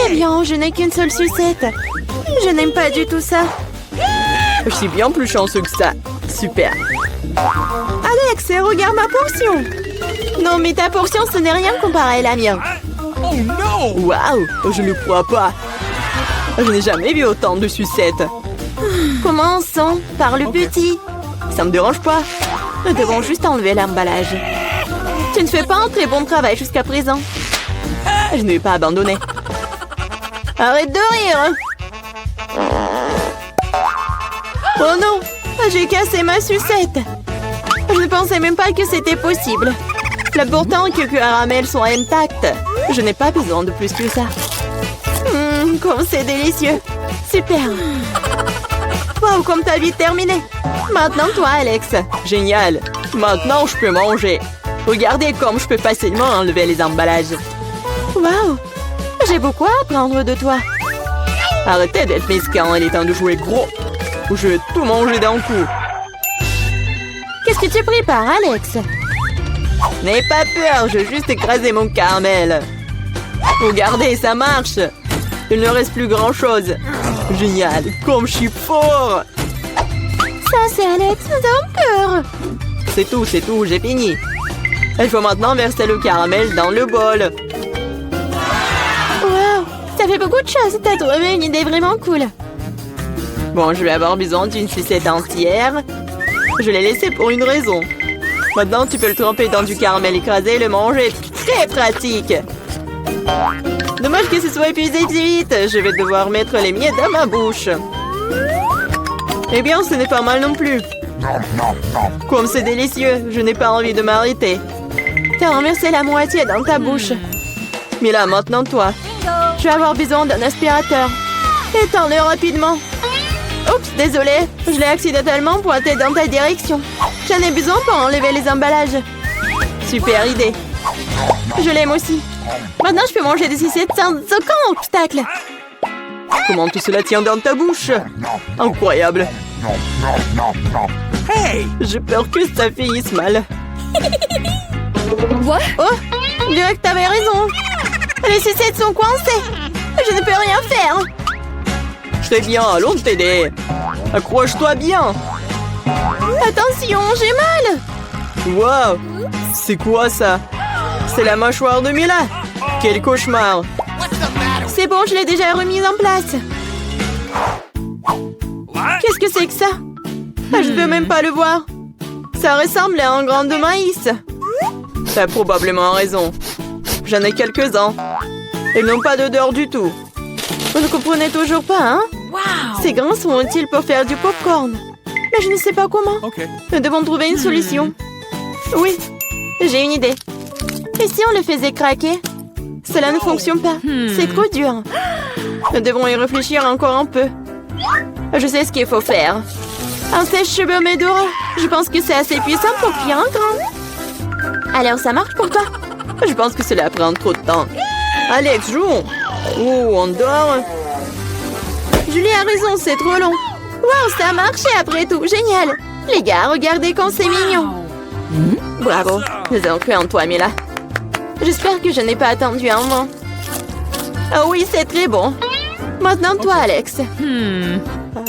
Eh bien, je n'ai qu'une seule sucette. Je n'aime pas du tout ça. Je suis bien plus chanceux que ça. Super. Alex, regarde ma portion. Non, mais ta portion, ce n'est rien comparé à la mienne. Oh non! Waouh, je ne crois pas. Je n'ai jamais vu autant de sucettes. Commençons par le petit. Ça me dérange pas. Nous devons juste enlever l'emballage. Tu ne fais pas un très bon travail jusqu'à présent. Je ne vais pas abandonner. Arrête de rire. Oh non, j'ai cassé ma sucette. Je ne pensais même pas que c'était possible. L'important que les caramels soient intacts. Je n'ai pas besoin de plus que ça. Comme c'est délicieux. Super. Wow, comme t'as vite terminé. Maintenant, toi, Alex. Génial. Maintenant, je peux manger. Regardez comme je peux facilement enlever les emballages. Wow, j'ai beaucoup à apprendre de toi. Arrêtez d'être mesquin, il est temps de jouer gros. Ou je vais tout manger d'un coup. Qu'est-ce que tu prépares, Alex? N'aie pas peur, je vais juste écraser mon caramel. Regardez, ça marche. Il ne reste plus grand-chose. Génial, comme je suis fort. Ça, c'est Alex, nous avons peur. C'est tout, j'ai fini. Il faut maintenant verser le caramel dans le bol. Wow, ça fait beaucoup de choses. T'as trouvé une idée vraiment cool. Bon, je vais avoir besoin d'une sucette entière. Je l'ai laissée pour une raison. Maintenant, tu peux le tremper dans du caramel écrasé et le manger. Très pratique. Dommage que ce soit épuisé si vite. Je vais devoir mettre les miettes dans ma bouche. Eh bien, ce n'est pas mal non plus. Comme c'est délicieux, je n'ai pas envie de m'arrêter. T'as renversé la moitié dans ta bouche. Mais là, maintenant, toi. Je vais avoir besoin d'un aspirateur. Étends-le rapidement. Oups, désolé. Je l'ai accidentellement pointé dans ta direction. J'en ai besoin pour enlever les emballages. Super idée. Je l'aime aussi. Maintenant, je peux manger des sucettes sans aucun obstacle. Comment tout cela tient dans ta bouche? Incroyable. Hey! J'ai peur que ça finisse mal. Quoi? Oh, je dirais que t'avais raison. Les sucettes sont coincées. Je ne peux rien faire. Très bien, allons t'aider. Accroche-toi bien. Attention, j'ai mal. Wow, c'est quoi ça? C'est la mâchoire de Mila. Quel cauchemar. C'est bon, je l'ai déjà remise en place. Qu'est-ce que c'est que ça? Je ne peux même pas le voir. Ça ressemble à un grain de maïs. T'as probablement raison. J'en ai quelques-uns. Ils n'ont pas d'odeur du tout. Vous ne comprenez toujours pas, hein? Wow! Ces grains sont utiles pour faire du popcorn. Mais je ne sais pas comment. OK. Nous devons trouver une solution. Oui, j'ai une idée. Et si on le faisait craquer? Cela ne fonctionne pas. C'est trop dur. Nous devons y réfléchir encore un peu. Je sais ce qu'il faut faire. Un sèche-cheveux Medora. Je pense que c'est assez puissant pour cuire un grain. Alors, ça marche pour toi? Je pense que cela prend trop de temps. Alex, jouons. Oh, on dort. Julie a raison, c'est trop long. Wow, ça a marché après tout. Génial. Les gars, regardez comme c'est mignon. Bravo. Nous avons cru en toi, Mila. J'espère que je n'ai pas attendu un moment. Ah oui, c'est très bon. Maintenant, toi, Alex.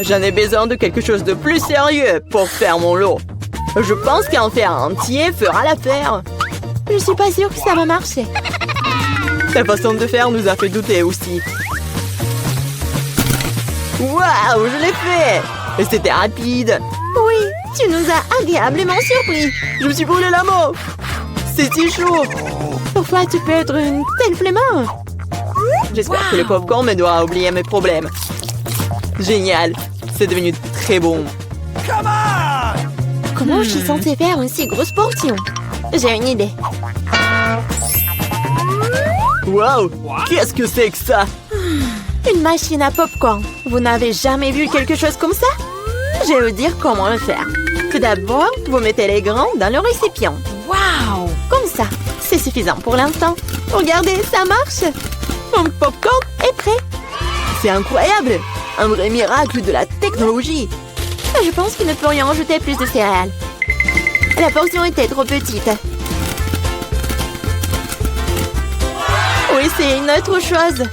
J'en ai besoin de quelque chose de plus sérieux pour faire mon lot. Je pense qu'un fer entier fera l'affaire. Je suis pas sûre que ça va marcher. Ta façon de faire nous a fait douter aussi. Waouh, je l'ai fait! Et c'était rapide. Oui, tu nous as agréablement surpris. Je me suis brûlé la main. C'est si chaud. Parfois, tu peux être une telle flemmard. J'espère que le popcorn me doit oublier mes problèmes. Génial. C'est devenu très bon. Come on! Comment je suis censée faire une si grosse portion? J'ai une idée. Waouh! Qu'est-ce que c'est que ça? Une machine à popcorn. Vous n'avez jamais vu quelque chose comme ça? Je vais vous dire comment le faire. Tout d'abord, vous mettez les grains dans le récipient. Wow! Comme ça. C'est suffisant pour l'instant. Regardez, ça marche. Mon popcorn est prêt. C'est incroyable! Un vrai miracle de la technologie. Je pense que nous pourrions ajouter plus de céréales. La portion était trop petite. Oui, c'est une autre chose.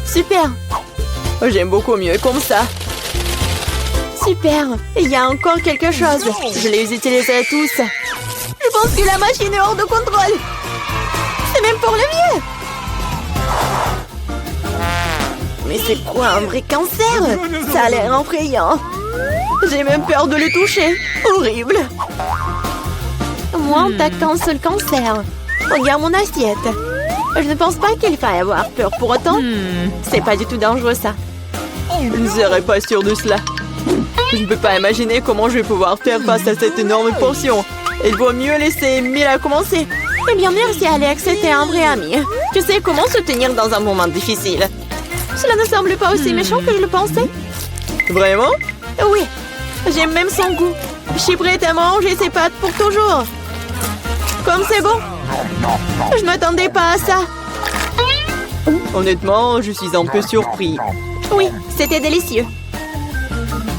Super. J'aime beaucoup mieux comme ça. Super. Il y a encore quelque chose. Je les utiliserai tous. Je pense que la machine est hors de contrôle. C'est même pour le mieux. Mais c'est quoi un vrai cancer? Ça a l'air effrayant. J'ai même peur de le toucher. Horrible. Moi, en attaquant un seul cancer. Regarde mon assiette. Je ne pense pas qu'il faille avoir peur pour autant. C'est pas du tout dangereux, ça. Je ne serais pas sûre de cela. Je ne peux pas imaginer comment je vais pouvoir faire face à cette énorme portion. Il vaut mieux laisser Mila commencer. Eh bien, merci Alex, c'était un vrai ami. Tu sais comment se tenir dans un moment difficile. Cela ne semble pas aussi méchant que je le pensais. Vraiment? Oui, j'aime même son goût. Je suis prête à manger ses pâtes pour toujours. Comme c'est bon. Je ne m'attendais pas à ça. Honnêtement, je suis un peu surpris. Oui, c'était délicieux.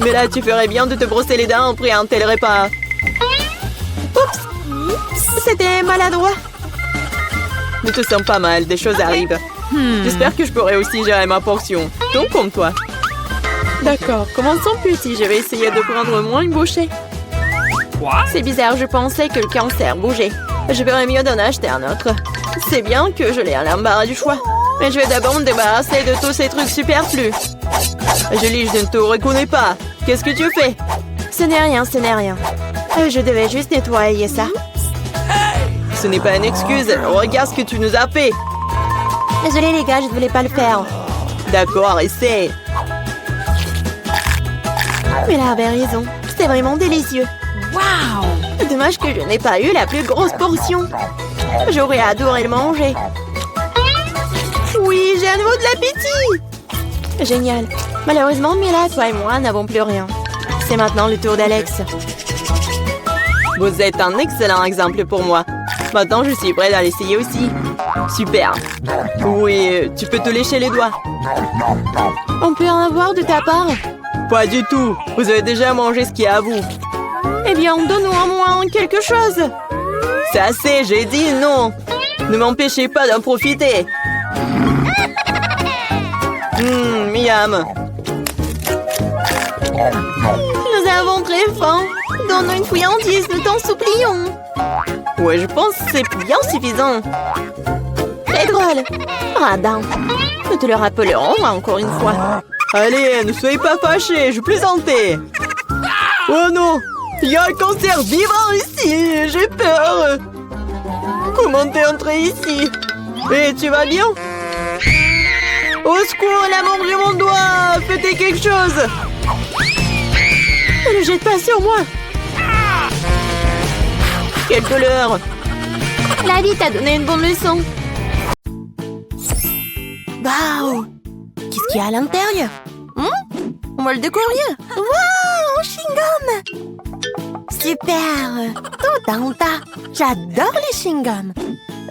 Mais là, tu ferais bien de te brosser les dents après un tel repas. Oups, c'était maladroit. Ne te sens pas mal, des choses arrivent. J'espère que je pourrai aussi gérer ma portion. Donc comme toi. D'accord, commençons petit. Je vais essayer de prendre moins une bouchée. C'est bizarre, je pensais que le cancer bougeait. Je verrais mieux d'en acheter un autre. C'est bien que je l'ai à l'embarras du choix. Mais je vais d'abord me débarrasser de tous ces trucs superflus. Julie, je ne te reconnais pas. Qu'est-ce que tu fais? Ce n'est rien, ce n'est rien. Je devais juste nettoyer ça. Ce n'est pas une excuse. Regarde ce que tu nous as fait. Désolée les gars, je ne voulais pas le faire. D'accord, essaie. Mais elle avait raison. C'était vraiment délicieux. Wow! Dommage que je n'ai pas eu la plus grosse portion. J'aurais adoré le manger. Oui, j'ai à nouveau de l'appétit. Génial. Malheureusement, Mila, toi et moi n'avons plus rien. C'est maintenant le tour d'Alex. Vous êtes un excellent exemple pour moi. Maintenant, je suis prête à l'essayer aussi. Super. Oui, tu peux te lécher les doigts. On peut en avoir de ta part? Pas du tout. Vous avez déjà mangé ce qui est à vous. Eh bien, donne-nous au moins quelque chose. C'est assez, j'ai dit non. Ne m'empêchez pas d'en profiter. Miam. Nous avons très faim. Donne-nous une friandise, nous t'en supplions. Ouais, je pense que c'est bien suffisant. Très drôle. Radin. Nous te le rappellerons encore une fois. Allez, ne soyez pas fâchés, je plaisantais. Oh non, il y a un cancer vivant ici, j'ai peur. Comment t'es entré ici? Et tu vas bien? Au secours, elle a mangé mon doigt. Faites quelque chose. Ne le jette pas sur moi. Quelle douleur. La vie t'a donné une bonne leçon. Waouh! Qu'est-ce qu'il y a à l'intérieur? On va le découvrir. Waouh! Un chewing-gum! Super! Tanta! J'adore les chewing-gums.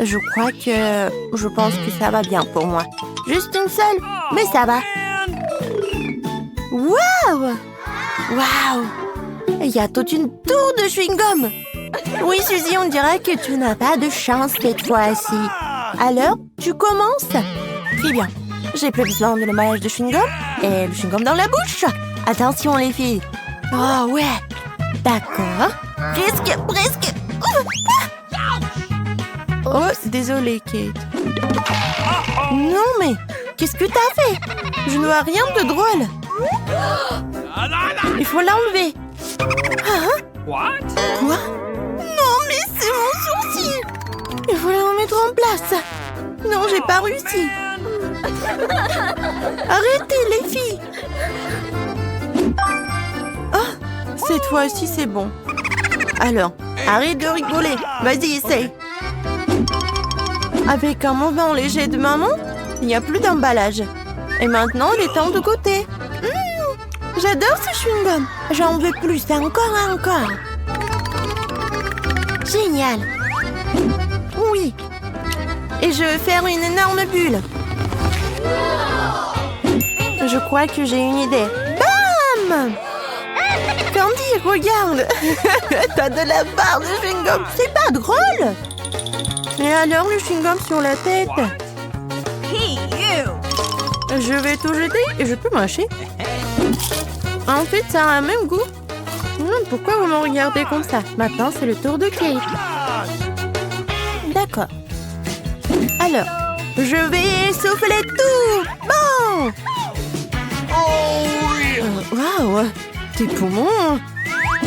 Je pense que ça va bien pour moi. Juste une seule, mais ça va. Waouh! Waouh! Il y a toute une tour de chewing-gum. Oui, Suzy, on dirait que tu n'as pas de chance cette fois-ci. Alors, tu commences? Très bien. J'ai plus besoin de l'emballage de chewing-gum et le chewing-gum dans la bouche. Attention, les filles. Oh, ouais. D'accord. Presque. Oh, désolée, Kate. Non, mais qu'est-ce que t'as fait? Je ne vois rien de drôle. Il faut l'enlever. Hein? What? Quoi? Non, mais c'est mon sourcil. Il faut le remettre en place. Non, j'ai pas réussi. Arrêtez, les filles. Oh, cette fois-ci, c'est bon. Alors, arrête de rigoler. Vas-y, essaye. Avec un mouvement léger de maman, il n'y a plus d'emballage. Et maintenant, il est temps de goûter. J'adore ce chewing-gum. J'en veux plus, encore. Génial. Oui. Et je vais faire une énorme bulle. Je crois que j'ai une idée. Bam! Candy, regarde. T'as de la barre de chewing-gum. C'est pas drôle. Et alors le chewing-gum sur la tête? Je vais tout jeter et je peux mâcher. En fait, ça a un même goût. Pourquoi vous me regardez comme ça? Maintenant, c'est le tour de Kate. D'accord. Alors, je vais souffler tout. Bon. Waouh, tes poumons.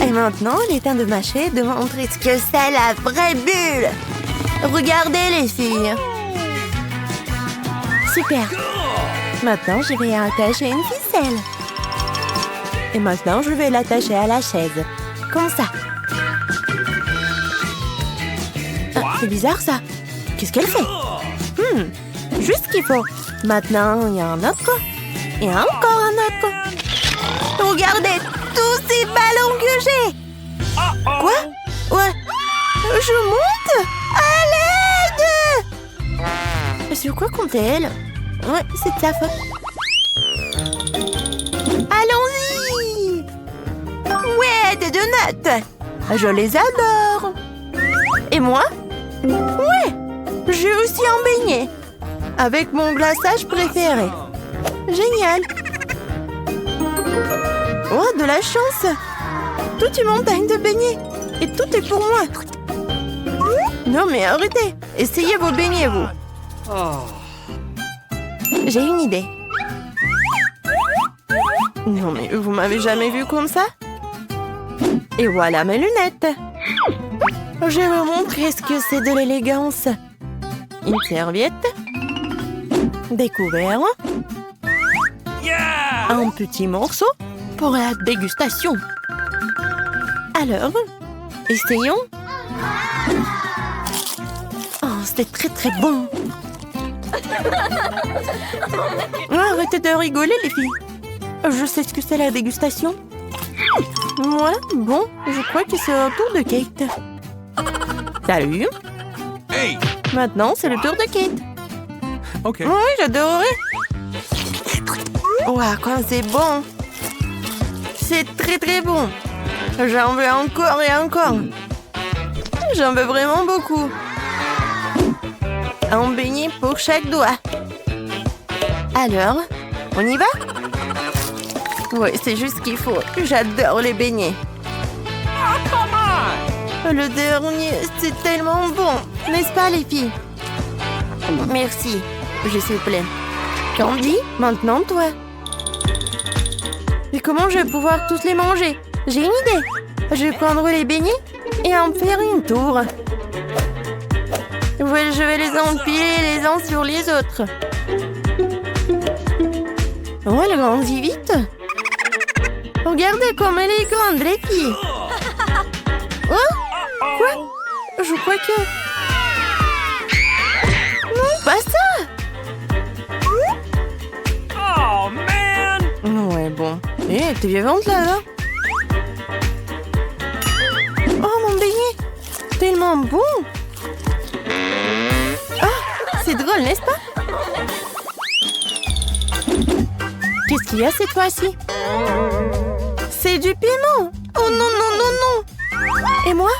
Et maintenant, il est temps de mâcher, de montrer ce que c'est la vraie bulle. Regardez les filles. Super. Maintenant, je vais attacher une ficelle. Et maintenant, je vais l'attacher à la chaise. Comme ça. Ah, c'est bizarre ça. Qu'est-ce qu'elle fait? Juste ce qu'il faut. Maintenant, il y a un autre. Et encore un autre. Regardez tous ces ballons que j'ai. Quoi? Ouais. Je monte? À l'aide! Sur quoi comptait-elle? Ouais, c'est de sa faute. Allons-y! Ouais, des donuts! Je les adore! Et moi? Ouais! J'ai aussi un beignet! Avec mon glaçage préféré. Génial! Oh, de la chance! Toute une montagne de beignets! Et tout est pour moi! Non mais arrêtez! Essayez vos beignets, vous! J'ai une idée. Non mais vous m'avez jamais vu comme ça? Et voilà mes lunettes. Je vais vous montrer ce que c'est de l'élégance. Une serviette. Des couverts. Un petit morceau pour la dégustation. Alors, essayons. Oh, c'était très très bon. Arrêtez de rigoler les filles. Je sais ce que c'est la dégustation. Moi, bon, je crois que c'est au tour de Kate. Salut. Hey. Maintenant, c'est le tour de Kate. Ok. Oui, j'adorerais. Ouah, comme c'est bon. C'est très très bon. J'en veux encore et encore. J'en veux vraiment beaucoup. Un beignet pour chaque doigt. Alors, on y va? Ouais, c'est juste ce qu'il faut. J'adore les beignets. Le dernier, c'est tellement bon. N'est-ce pas, les filles? Merci. Je suis pleine. Candy, maintenant toi. Et comment je vais pouvoir tous les manger? J'ai une idée. Je vais prendre les beignets et en faire une tour. Ouais, je vais les empiler les uns sur les autres. Oh, elle grandit vite. Regardez comme elle est grande, les filles. Oh, quoi? Je crois que... Non, pas ça. Oh, man! Ouais, bon. Eh, t'es vivante, là? Oh, mon beignet. Tellement bon. Ah, c'est drôle, n'est-ce pas? Qu'est-ce qu'il y a cette fois-ci? C'est du piment. Oh non, non, non, non. Et moi?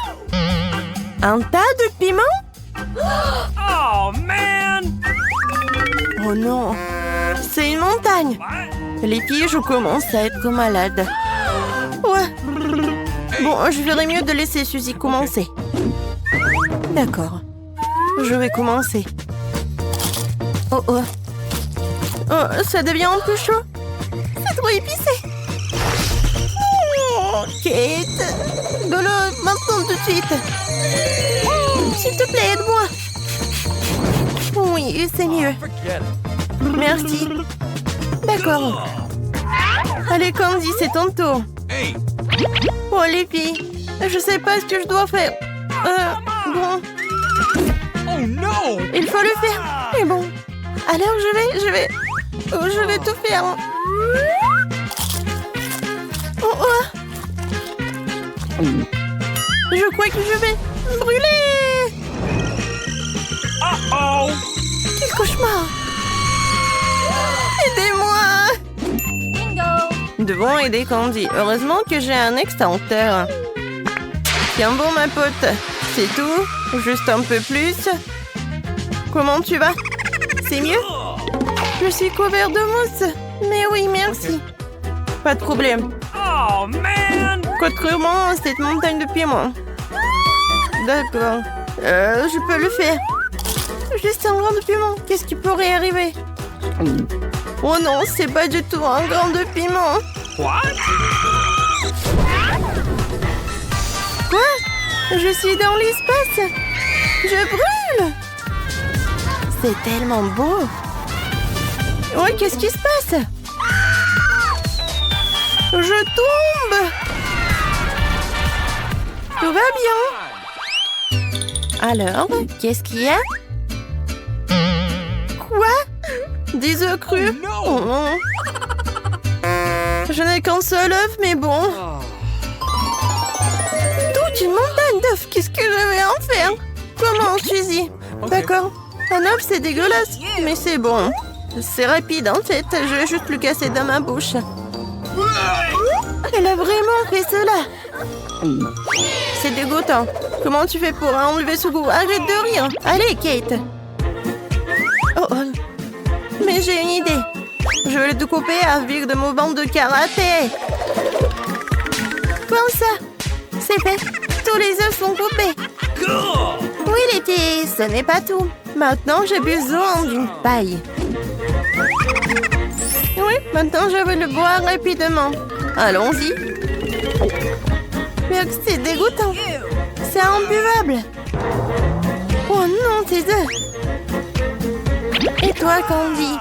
Un tas de piment? Oh, man! Oh non. C'est une montagne. Les filles, je commence à être malade. Ouais. Bon, je ferais mieux de laisser Suzy commencer. D'accord. Je vais commencer. Oh, oh. Oh, ça devient un peu chaud. C'est trop épicé. Oh, Kate. De l'eau, maintenant tout de suite. S'il te plaît, aide-moi. Oui, c'est mieux. Merci. D'accord. Allez, Candy, c'est ton tour. Hey. Oh, les filles, je sais pas ce que je dois faire. Bon, Oh, no! il faut le faire. Mais bon, alors je vais tout faire. Oh, oh. Je crois que je vais brûler. Uh-oh! Quel cauchemar. Aidez-moi. Nous devons aider Candy. Heureusement que j'ai un extincteur. Tiens bon, ma pote. C'est tout. Juste un peu plus. Comment tu vas? C'est mieux? Je suis couvert de mousse. Mais oui, merci. Pas de problème. Oh, man! Comment cette montagne de piment? D'accord. Je peux le faire. Juste un grain de piment. Qu'est-ce qui pourrait arriver? Oh non, c'est pas du tout un grain de piment. What? Quoi? Je suis dans l'espace. Je brûle. C'est tellement beau. Ouais, qu'est-ce qui se passe? Je tombe. Tout va bien. Alors, qu'est-ce qu'il y a? Quoi? Des œufs crus? Oh non. Je n'ai qu'un seul œuf, mais bon. Toute une montagne d'œufs. Qu'est-ce que je vais en faire? Comment, Suzy? D'accord. Un œuf, c'est dégueulasse, mais c'est bon. C'est rapide, en fait. Je vais juste le casser dans ma bouche. Elle a vraiment fait cela. C'est dégoûtant. Comment tu fais pour enlever ce goût? Arrête de rire. Allez, Kate. Oh, oh. Mais j'ai une idée. Je vais le découper avec de mon banc de karaté. Comme ça. C'est fait. Tous les œufs sont coupés. Oui, les filles, ce n'est pas tout. Maintenant, j'ai besoin d'une paille. Oui, maintenant, je vais le boire rapidement. Allons-y. Mais c'est dégoûtant. C'est imbuvable. Oh non, tes œufs. Et toi, Candy?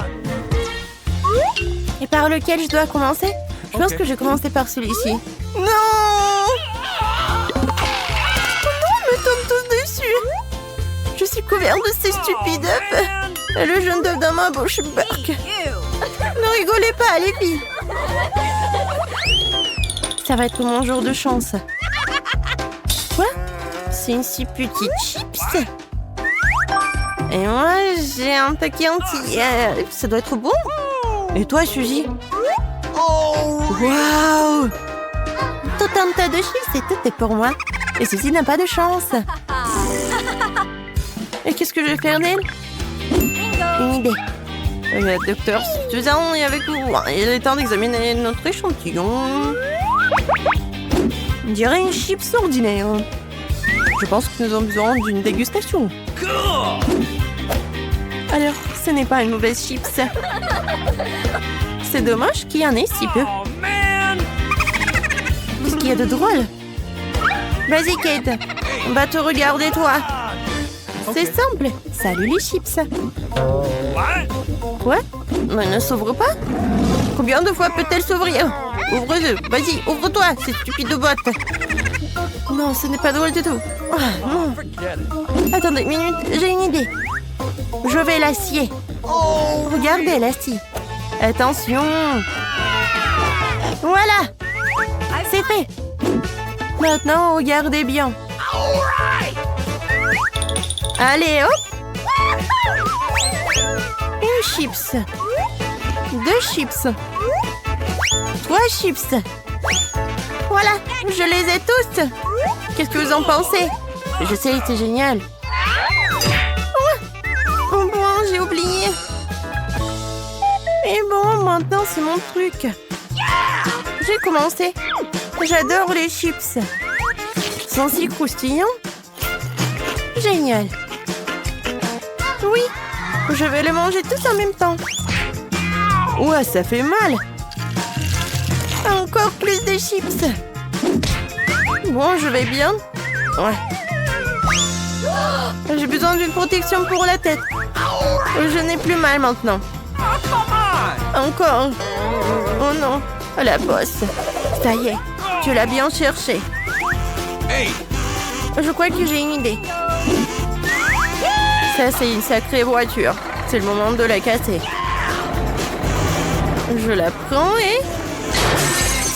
Et par lequel je dois commencer? Je pense que je vais commencer par celui-ci. Non! Non, me tombe tous dessus. Je suis couvert de ces stupides œufs. Et le jaune d'œuf dans ma bouche, burk. Ne rigolez pas, les filles. Ça va être mon jour de chance. Quoi? C'est une si petite chips. Et moi, j'ai un paquet entier. Ça doit être bon. Et toi, Suzy? Waouh! Tout un tas de chips et tout est pour moi. Et Suzy n'a pas de chance. Et qu'est-ce que je vais faire d'elle? Une idée. Le docteur Suzanne est avec vous. Il est temps d'examiner notre échantillon. On dirait une chips ordinaire. Je pense que nous avons besoin d'une dégustation. Alors, ce n'est pas une mauvaise chips. C'est dommage qu'il y en ait si peu. Oh, man! Qu'est-ce qu'il y a de drôle? Vas-y, Kate. On va te regarder, toi. C'est simple. Salut, les chips. What? Quoi? Mais elle ne s'ouvre pas? Combien de fois peut-elle s'ouvrir? Ouvre-le. Vas-y, ouvre-toi, cette stupide boîte. Non, ce n'est pas drôle du tout. Ah, non. Attendez une minute, j'ai une idée. Je vais la scier. Regardez, la scie. Attention. Voilà. C'est fait. Maintenant, regardez bien. Allez, hop. Une chips. 2 chips. 3 chips. Voilà, je les ai tous. Qu'est-ce que vous en pensez? Je sais, c'est génial. Oh bon, j'ai oublié. Et bon, maintenant c'est mon truc. J'ai commencé. J'adore les chips. Ils sont si croustillants. Génial. Oui, je vais les manger tous en même temps. Ouais, ça fait mal. Encore plus de chips. Bon, je vais bien. Ouais. J'ai besoin d'une protection pour la tête. Je n'ai plus mal maintenant. Encore. Oh non. La bosse. Ça y est. Tu l'as bien cherché. Je crois que j'ai une idée. Ça, c'est une sacrée voiture. C'est le moment de la casser. Je la prends et...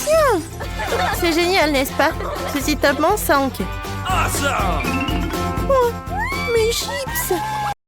Tiens! C'est génial, n'est-ce pas? Ceci tape 5. Awesome! Oh, mes chips!